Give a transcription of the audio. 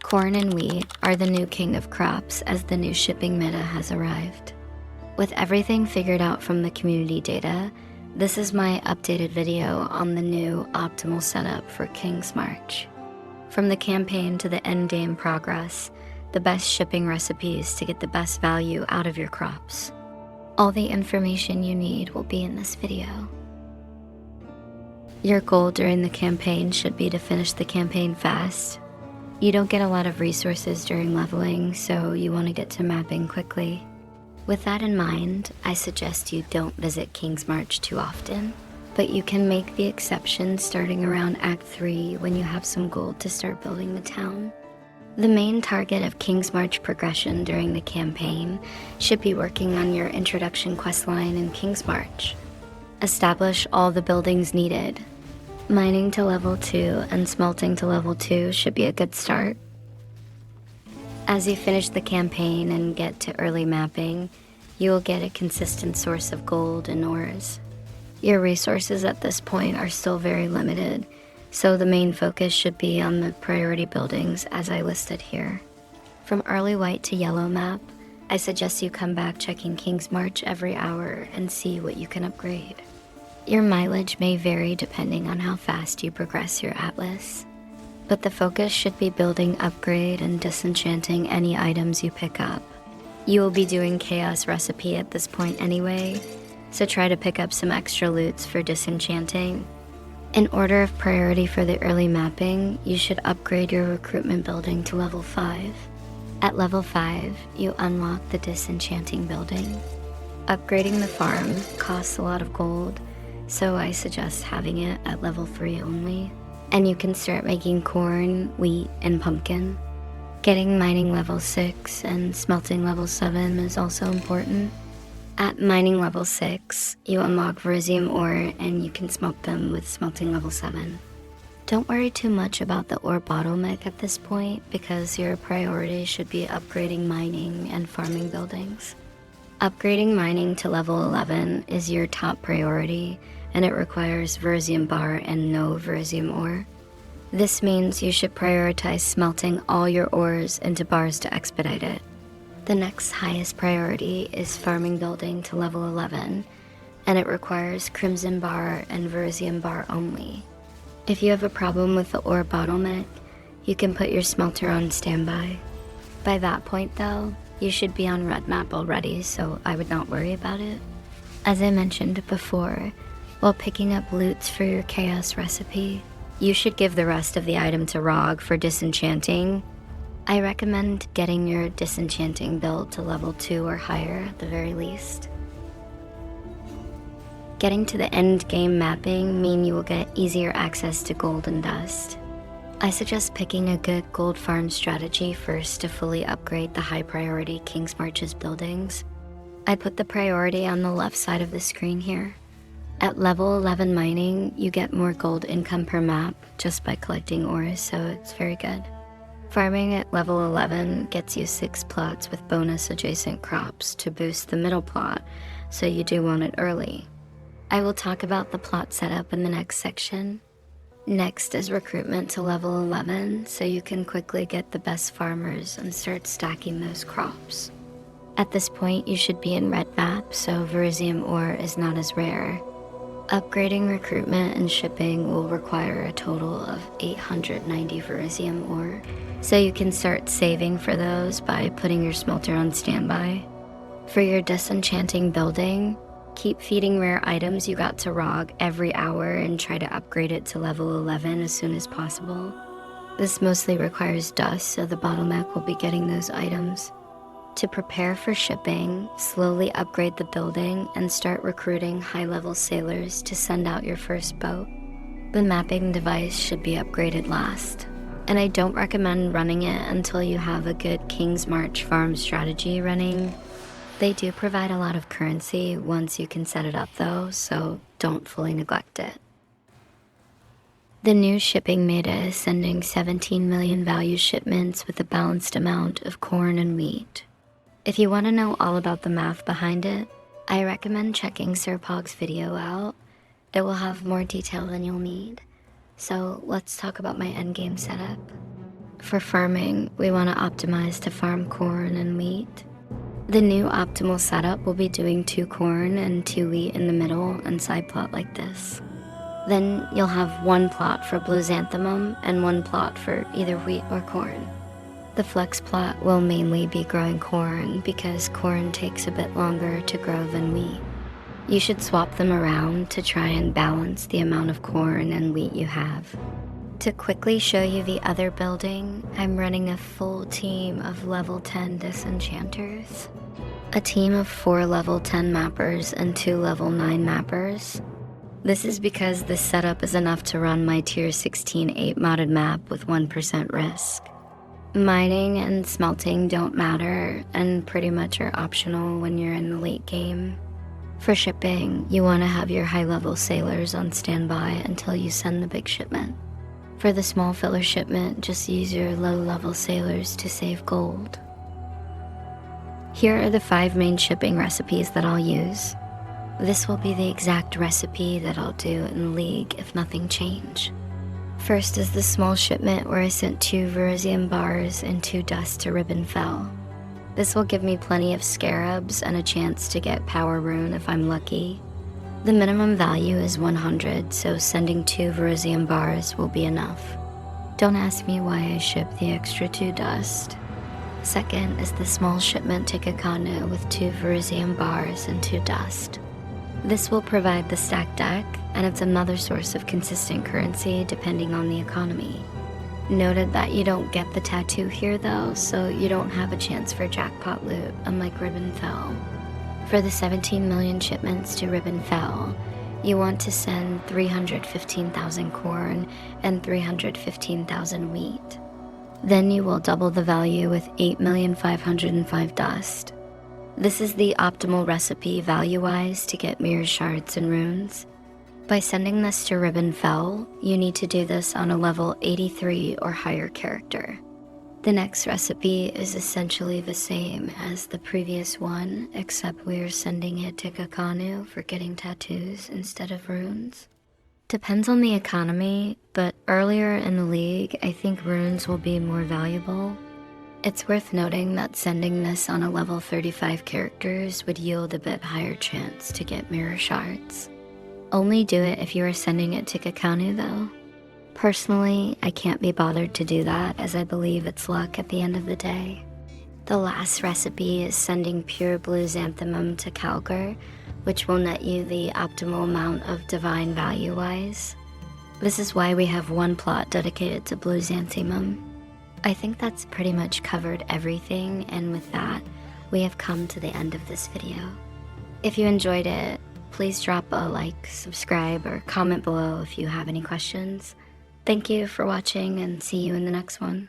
Corn and wheat are the new king of crops as the new shipping meta has arrived. With everything figured out from the community data, this is my updated video on the new optimal setup for Kingsmarch. From the campaign to the endgame progress, the best shipping recipes to get the best value out of your crops. All the information you need will be in this video. Your goal during the campaign should be to finish the campaign fast. You don't get a lot of resources during leveling, so you want to get to mapping quickly. With that in mind, I suggest you don't visit Kingsmarch too often, but you can make the exception starting around Act 3 when you have some gold to start building the town. The main target of Kingsmarch progression during the campaign should be working on your introduction questline in Kingsmarch. Establish all the buildings needed. Mining to level 2 and smelting to level 2 should be a good start. As you finish the campaign and get to early mapping, you will get a consistent source of gold and ores. Your resources at this point are still very limited, so the main focus should be on the priority buildings as I listed here. From early white to yellow map, I suggest you come back checking Kingsmarch every hour and see what you can upgrade. Your mileage may vary depending on how fast you progress your atlas, but the focus should be building upgrade and disenchanting any items you pick up. You will be doing chaos recipe at this point anyway, so try to pick up some extra loots for disenchanting. In order of priority for the early mapping, you should upgrade your recruitment building to level 5. At level 5, you unlock the disenchanting building. Upgrading the farm costs a lot of gold, so I suggest having it at level 3 only. And you can start making corn, wheat, and pumpkin. Getting mining level 6 and smelting level 7 is also important. At mining level 6, you unlock Verzium ore and you can smelt them with smelting level 7. Don't worry too much about the ore bottleneck at this point because your priority should be upgrading mining and farming buildings. Upgrading mining to level 11 is your top priority, and it requires Verzium bar and no Verzium ore. This means you should prioritize smelting all your ores into bars to expedite it. The next highest priority is farming building to level 11, and it requires Crimson bar and Verzium bar only. If you have a problem with the ore bottleneck, you can put your smelter on standby. By that point though, you should be on red map already, so I would not worry about it. As I mentioned before, while picking up loots for your chaos recipe, you should give the rest of the item to Rog for disenchanting. I recommend getting your disenchanting build to level 2 or higher at the very least. Getting to the end game mapping means you will get easier access to gold and dust. I suggest picking a good gold farm strategy first to fully upgrade the high priority Kingsmarch's buildings. I put the priority on the left side of the screen here. At level 11 mining, you get more gold income per map just by collecting ores, so it's very good. Farming at level 11 gets you 6 plots with bonus adjacent crops to boost the middle plot, so you do want it early. I will talk about the plot setup in the next section. Next is recruitment to level 11, so you can quickly get the best farmers and start stacking those crops. At this point, you should be in red map, so Verzium ore is not as rare. Upgrading recruitment and shipping will require a total of 890 Verzium ore, so you can start saving for those by putting your smelter on standby. For your disenchanting building, keep feeding rare items you got to Rog every hour and try to upgrade it to level 11 as soon as possible. This mostly requires dust, so the bottleneck will be getting those items. To prepare for shipping, slowly upgrade the building and start recruiting high-level sailors to send out your first boat. The mapping device should be upgraded last, and I don't recommend running it until you have a good Kingsmarch farm strategy running. They do provide a lot of currency once you can set it up though, so don't fully neglect it. The new shipping meta is sending 17 million value shipments with a balanced amount of corn and wheat. If you want to know all about the math behind it, I recommend checking Sir Pog's video out. It will have more detail than you'll need. So let's talk about my endgame setup. For farming, we want to optimize to farm corn and wheat. The new optimal setup will be doing 2 corn and 2 wheat in the middle and side plot like this. Then you'll have 1 plot for blue xanthemum and 1 plot for either wheat or corn. The flex plot will mainly be growing corn because corn takes a bit longer to grow than wheat. You should swap them around to try and balance the amount of corn and wheat you have. To quickly show you the other building, I'm running a full team of level 10 disenchanters. A team of 4 level 10 mappers and 2 level 9 mappers. This is because this setup is enough to run my tier 16 8 modded map with 1% risk. Mining and smelting don't matter and pretty much are optional when you're in the late game. For shipping, you want to have your high-level sailors on standby until you send the big shipment. For the small filler shipment, just use your low-level sailors to save gold. Here are the 5 main shipping recipes that I'll use. This will be the exact recipe that I'll do in League if nothing changed. First is the small shipment where I sent 2 Verisium bars and 2 dust to Ribbon Fell. This will give me plenty of scarabs and a chance to get power rune if I'm lucky. The minimum value is 100, so sending 2 Verisium bars will be enough. Don't ask me why I shipped the extra 2 dust. Second is the small shipment to Kakanu with 2 Verisium bars and 2 dust. This will provide the stack deck, and it's another source of consistent currency depending on the economy. Noted that you don't get the tattoo here though, so you don't have a chance for jackpot loot, unlike Ribbon Fell. For the 17 million shipments to Ribbon Fell, you want to send 315,000 corn and 315,000 wheat. Then you will double the value with 8,505,000 dust. This is the optimal recipe value-wise to get mirror shards and runes. By sending this to Ribbon Fell, you need to do this on a level 83 or higher character. The next recipe is essentially the same as the previous one, except we're sending it to Kakanu for getting tattoos instead of runes. Depends on the economy, but earlier in the league, I think runes will be more valuable. It's worth noting that sending this on a level 35 characters would yield a bit higher chance to get mirror shards. Only do it if you are sending it to Kakanu though. Personally, I can't be bothered to do that as I believe it's luck at the end of the day. The last recipe is sending pure blue xanthemum to Kalguur, which will net you the optimal amount of divine value-wise. This is why we have 1 plot dedicated to blue xanthemum. I think that's pretty much covered everything, and with that, we have come to the end of this video. If you enjoyed it, please drop a like, subscribe, or comment below if you have any questions. Thank you for watching and see you in the next one.